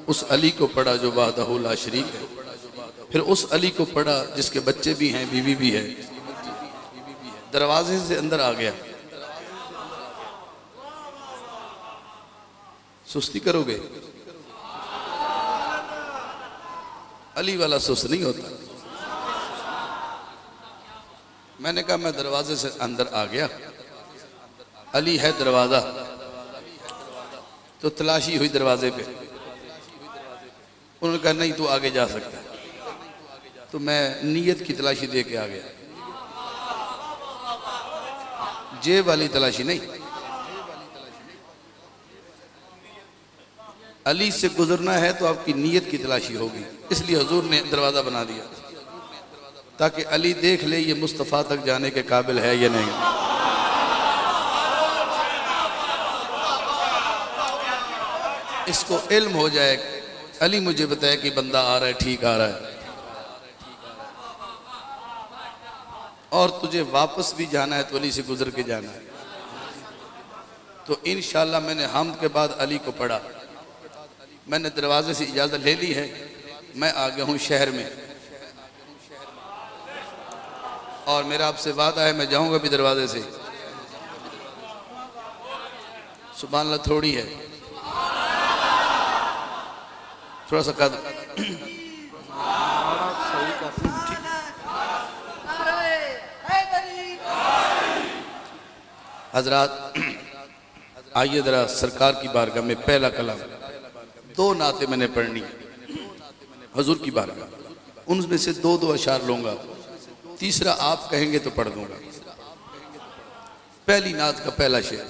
उस अली को पढ़ा जो वाहदहू ला शरीक है, फिर उस अली को पढ़ा जिसके बच्चे भी हैं, बीवी भी है। दरवाजे से अंदर आ गया। सुस्ती करोगे? अली वाला सुस्त नहीं होता। मैंने कहा मैं दरवाजे से अंदर आ गया, अली है दरवाजा, तो तलाशी हुई दरवाजे पे। उन्होंने कहा नहीं तू आगे जा सकता है। तो मैं नीयत की तलाशी दे के आ गया, जेब वाली तलाशी नहीं। अली से गुजरना है तो आपकी नीयत की तलाशी होगी, इसलिए हुजूर ने दरवाजा बना दिया ताकि अली देख ले ये मुस्तफ़ा तक जाने के काबिल है या नहीं। इसको इल्म हो जाए, अली मुझे बताया कि बंदा आ रहा है, ठीक आ रहा है, और तुझे वापस भी जाना है तो अली से गुजर के जाना है। तो इंशाअल्लाह मैंने हम के बाद अली को पढ़ा। मैंने दरवाजे से इजाज़त ले ली है, मैं आ गया हूँ शहर में, और मेरा आपसे वादा है मैं जाऊँगा भी दरवाजे से। सुभान अल्लाह। थोड़ी है, थोड़ा सा कद हजरात आइए जरा सरकार की बारगाह में पहला कलाम, दो नाते मैंने पढ़नी है हुजूर की बारगाह, उनमें से दो दो अशार लूंगा, तीसरा आप कहेंगे तो पढ़ दूंगा। पहली नात का पहला शेर।